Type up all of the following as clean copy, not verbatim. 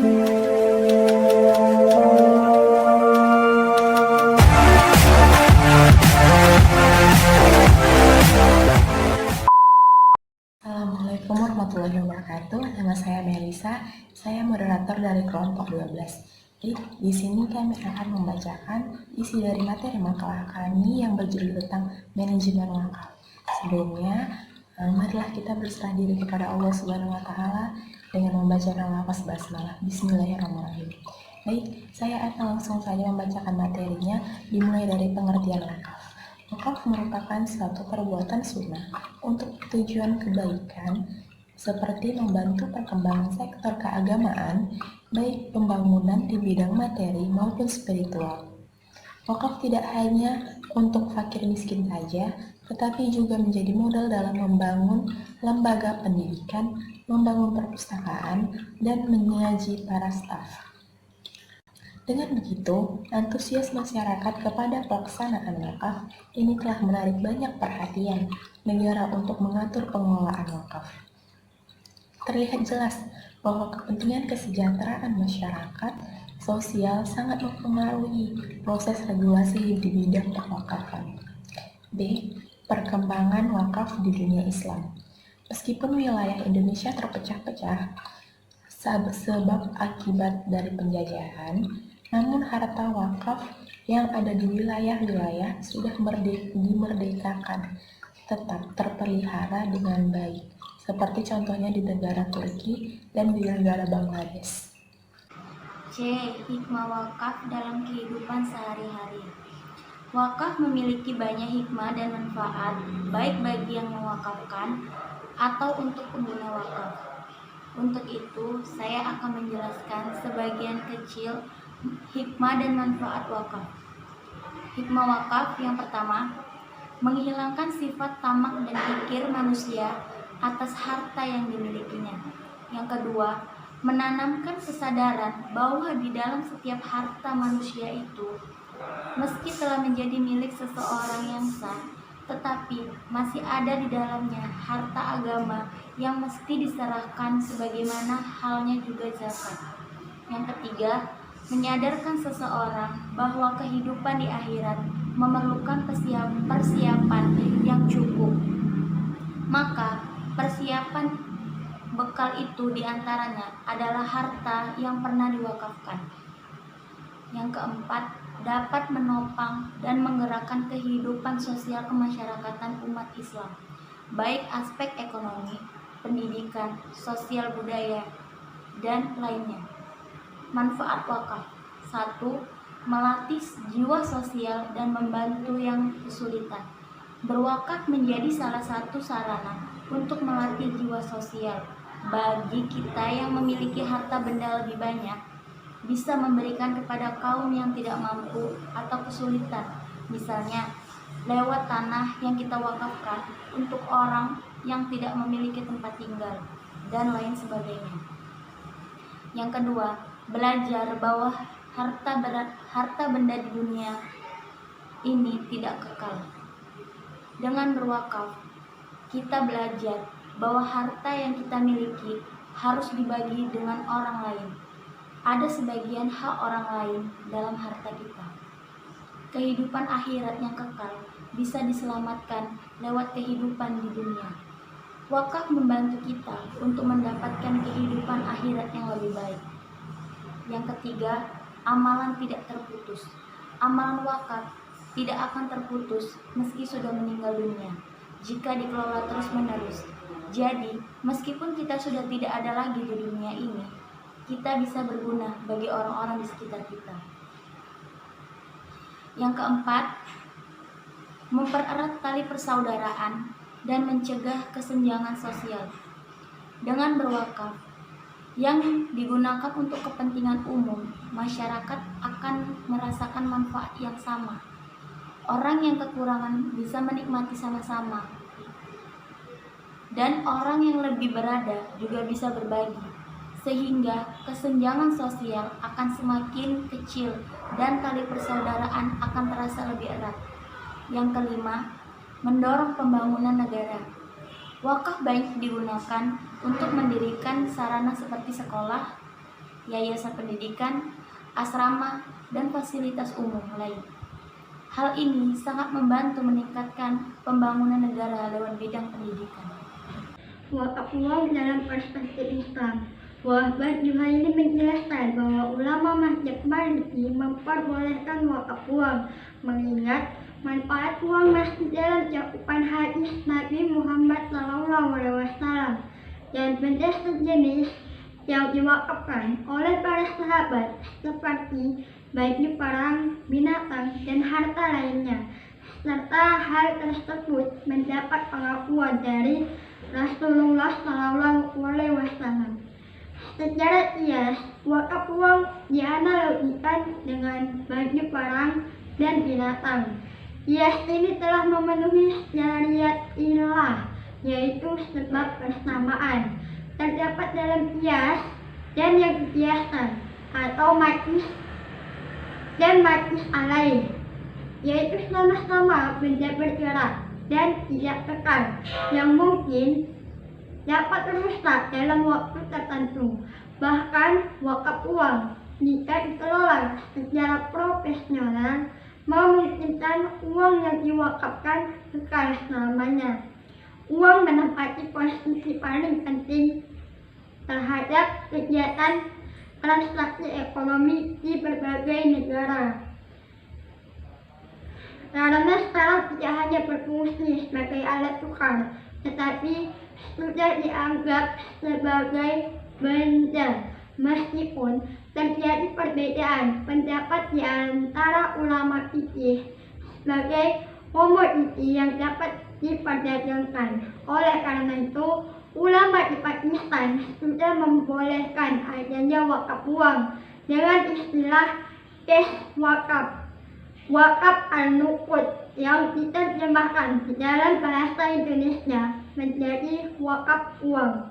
Assalamualaikum warahmatullahi wabarakatuh. Nama saya Melisa. Saya moderator dari kelompok 12. Di sini kami akan membacakan isi dari materi makalah kami yang berjudul tentang manajemen wakaf. Sebelumnya, marilah kita berserah diri kepada Allah Subhanahu wa taala dengan membacakan lafaz basmalah. Bismillahirrahmanirrahim. Baik, saya akan langsung saja membacakan materinya dimulai dari pengertian wakaf. Wakaf merupakan suatu perbuatan sunnah untuk tujuan kebaikan seperti membantu perkembangan sektor keagamaan, baik pembangunan di bidang materi maupun spiritual. Wakaf tidak hanya untuk fakir miskin saja, tetapi juga menjadi modal dalam membangun lembaga pendidikan, membangun perpustakaan, dan mengaji para staf. Dengan begitu, antusias masyarakat kepada pelaksanaan wakaf ini telah menarik banyak perhatian negara untuk mengatur pengelolaan wakaf. Terlihat jelas bahwa kepentingan kesejahteraan masyarakat sosial sangat mempengaruhi proses regulasi di bidang perwakafan. B. Perkembangan wakaf di dunia Islam. Meskipun wilayah Indonesia terpecah-pecah sebab akibat dari penjajahan, namun harta wakaf yang ada di wilayah-wilayah sudah dimerdekakan tetap terpelihara dengan baik, seperti contohnya di negara Turki dan di negara Bangladesh. C. Hikmah wakaf dalam kehidupan sehari-hari. Wakaf memiliki banyak hikmah dan manfaat, baik bagi yang mewakafkan atau untuk pengguna wakaf. Untuk itu, saya akan menjelaskan sebagian kecil hikmah dan manfaat wakaf. Hikmah wakaf yang pertama, menghilangkan sifat tamak dan kikir manusia atas harta yang dimilikinya. Yang kedua, menanamkan kesadaran bahwa di dalam setiap harta manusia itu, meski telah menjadi milik seseorang yang sah, tetapi masih ada di dalamnya harta agama yang mesti diserahkan sebagaimana halnya juga zakat. Yang ketiga, menyadarkan seseorang bahwa kehidupan di akhirat memerlukan persiapan yang cukup. Maka persiapan bekal itu diantaranya adalah harta yang pernah diwakafkan. Yang keempat, dapat menopang dan menggerakkan kehidupan sosial kemasyarakatan umat Islam, baik aspek ekonomi, pendidikan, sosial budaya, dan lainnya. Manfaat wakaf. 1. Melatih jiwa sosial dan membantu yang kesulitan. Berwakaf menjadi salah satu sarana untuk melatih jiwa sosial bagi kita yang memiliki harta benda lebih banyak, bisa memberikan kepada kaum yang tidak mampu atau kesulitan, misalnya lewat tanah yang kita wakafkan untuk orang yang tidak memiliki tempat tinggal, dan lain sebagainya. Yang kedua, belajar bahwa harta benda di dunia ini tidak kekal. Dengan berwakaf, kita belajar bahwa harta yang kita miliki harus dibagi dengan orang lain. Ada sebagian hak orang lain dalam harta kita. Kehidupan akhirat yang kekal bisa diselamatkan lewat kehidupan di dunia. Wakaf membantu kita untuk mendapatkan kehidupan akhirat yang lebih baik. Yang ketiga, amalan tidak terputus. Amalan wakaf tidak akan terputus meski sudah meninggal dunia, jika dikelola terus-menerus. Jadi, meskipun kita sudah tidak ada lagi di dunia ini, kita bisa berguna bagi orang-orang di sekitar kita. Yang keempat, mempererat tali persaudaraan dan mencegah kesenjangan sosial. Dengan berwakaf yang digunakan untuk kepentingan umum, masyarakat akan merasakan manfaat yang sama. Orang yang kekurangan bisa menikmati sama-sama, dan orang yang lebih berada juga bisa berbagi, sehingga kesenjangan sosial akan semakin kecil dan tali persaudaraan akan terasa lebih erat. Yang kelima, mendorong pembangunan negara. Wakaf baik digunakan untuk mendirikan sarana seperti sekolah, yayasan pendidikan, asrama, dan fasilitas umum lain. Hal ini sangat membantu meningkatkan pembangunan negara lewat bidang pendidikan. Wakaf uang dalam perspektif Islam. Wahbat Juhaini menjelaskan bahwa ulama Masjid Maliki memperbolehkan wakaf uang, mengingat manfaat uang masih dalam cakupan hadis Nabi Muhammad SAW dan benda sejenis yang diwakafkan oleh para sahabat seperti baju perang, binatang, dan harta lainnya, serta hal tersebut mendapat pengakuan dari Rasulullah SAW. Secara kias, wakaf uang dianalogikan dengan baju perang dan binatang. Kias ini telah memenuhi syariat ilah, yaitu sebab persamaan. Terdapat dalam kias dan yang kiasan atau majlis dan majlis alaih, yaitu sama-sama benda bergerak dan tidak kekal yang mungkin dapat rusak dalam waktu tertentu. Bahkan wakaf uang jika dikelola secara profesional memungkinkan uang yang diwakafkan kekal selamanya. Uang menempati posisi paling penting terhadap kegiatan transaksi ekonomi di berbagai negara. Karena sekarang tidak hanya berfungsi sebagai alat tukar, tetapi sudah dianggap sebagai benda. Meskipun terjadi perbedaan pendapat di antara ulama fikih sebagai komoditi yang dapat diperdagangkan. Oleh karena itu, ulama di Pakistan sudah membolehkan adanya wakaf uang dengan istilah wakaf. Wakaf al-nuqud yang diterjemahkan di dalam bahasa Indonesia menjadi wakaf uang.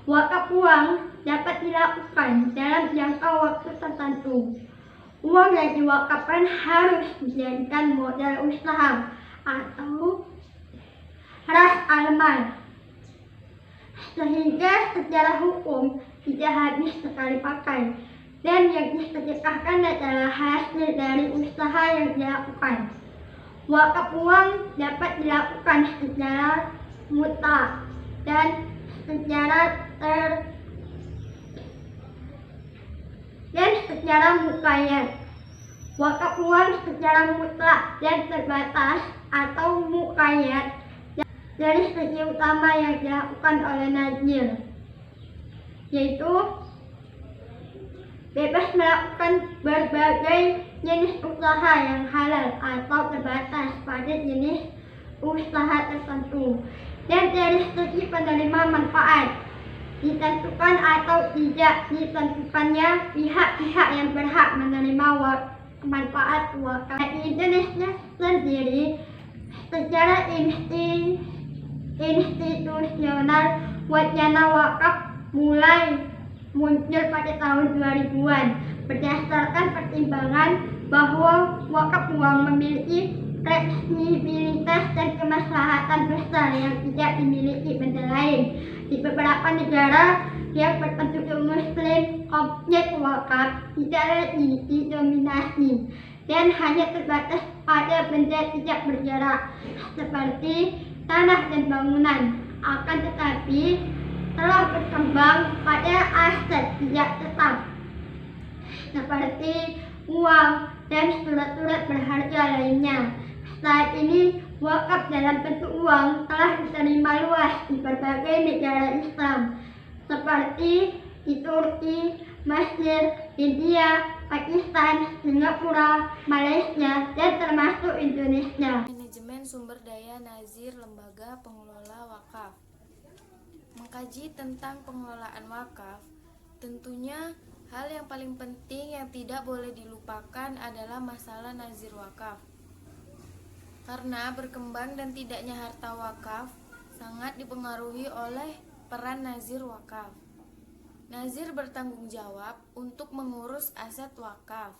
Wakaf uang dapat dilakukan dalam jangka waktu tertentu. Uang yang diwakafkan harus dijadikan modal usaha atau ras al-mal, sehingga secara hukum tidak habis sekali pakai, dan yang disedekahkan adalah hasil dari usaha yang dilakukan. Wakaf uang dapat dilakukan secara mutlak dan secara muqayyad. Wakaf uang secara mutlak dan terbatas atau muqayyad dari segi utama yang dilakukan oleh nazir, yaitu bebas melakukan berbagai jenis usaha yang halal atau terbatas pada jenis usaha tertentu, dan dari segi penerima manfaat ditentukan atau tidak ditentukannya pihak-pihak yang berhak menerima manfaat wakaf. Di Indonesia sendiri secara institusional wacana wakaf mulai muncul pada tahun 2000-an berdasarkan pertimbangan bahwa wakaf uang memiliki fleksibilitas dan kemaslahatan besar yang tidak dimiliki benda lain. Di beberapa negara yang berbentuk muslim, objek wakaf tidak lagi didominasi dan hanya terbatas pada benda tidak bergerak seperti tanah dan bangunan. Akan tetapi telah berkembang pada aset tidak tetap seperti uang dan surat-surat berharga lainnya. Saat ini wakaf dalam bentuk uang telah diterima luas di berbagai negara Islam seperti di Turki, Mesir, India, Pakistan, Singapura, Malaysia, dan termasuk Indonesia. Manajemen sumber daya nazir lembaga pengelola wakaf. Mengkaji tentang pengelolaan wakaf, tentunya hal yang paling penting yang tidak boleh dilupakan adalah masalah nazir wakaf. Karena berkembang dan tidaknya harta wakaf sangat dipengaruhi oleh peran nazir wakaf. Nazir bertanggung jawab untuk mengurus aset wakaf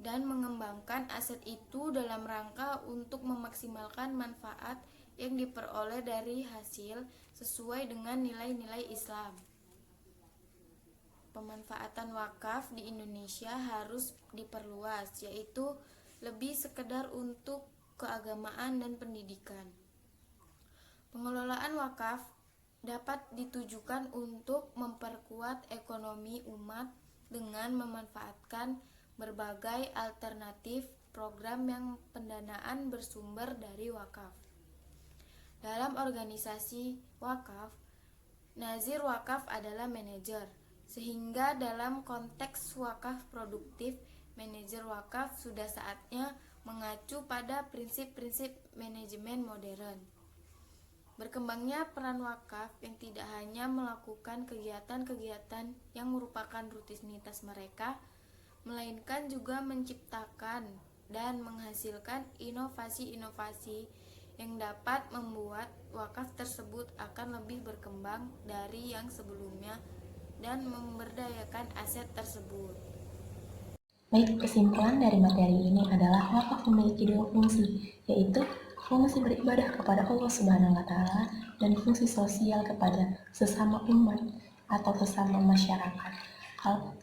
dan mengembangkan aset itu dalam rangka untuk memaksimalkan manfaat yang diperoleh dari hasil sesuai dengan nilai-nilai Islam. pemanfaatan wakaf di Indonesia harus diperluas, yaitu lebih sekedar untuk keagamaan dan pendidikan. Pengelolaan wakaf dapat ditujukan untuk memperkuat ekonomi umat dengan memanfaatkan berbagai alternatif program yang pendanaan bersumber dari wakaf. Dalam organisasi wakaf, nazir wakaf adalah manajer, sehingga dalam konteks wakaf produktif, manajer wakaf sudah saatnya mengacu pada prinsip-prinsip manajemen modern. Berkembangnya peran wakaf yang tidak hanya melakukan kegiatan-kegiatan yang merupakan rutinitas mereka, melainkan juga menciptakan dan menghasilkan inovasi-inovasi yang dapat membuat wakaf tersebut akan lebih berkembang dari yang sebelumnya dan memberdayakan aset tersebut. Baik, kesimpulan dari materi ini adalah wakaf memiliki dua fungsi, yaitu fungsi beribadah kepada Allah Subhanahu wa Ta'ala dan fungsi sosial kepada sesama umat atau sesama masyarakat.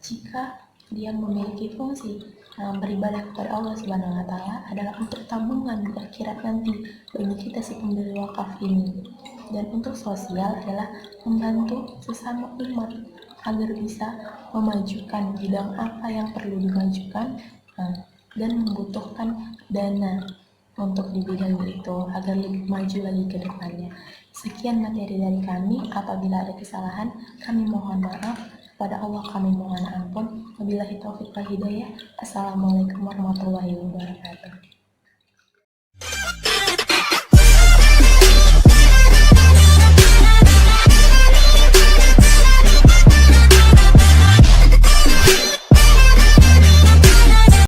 Jika dia memiliki fungsi beribadah kepada Allah Subhanahu wa Ta'ala adalah untuk tabungan di akhirat nanti bagi kita si pemberi wakaf ini, dan untuk sosial adalah membantu sesama umat agar bisa memajukan bidang apa yang perlu dimajukan dan membutuhkan dana untuk di bidang itu agar lebih maju lagi ke depannya. Sekian materi dari kami. Apabila ada kesalahan, kami mohon maaf. Kepada Allah kami mohon ampun. Wabillahi taufiq wal hidayah. Assalamualaikum warahmatullahi wabarakatuh.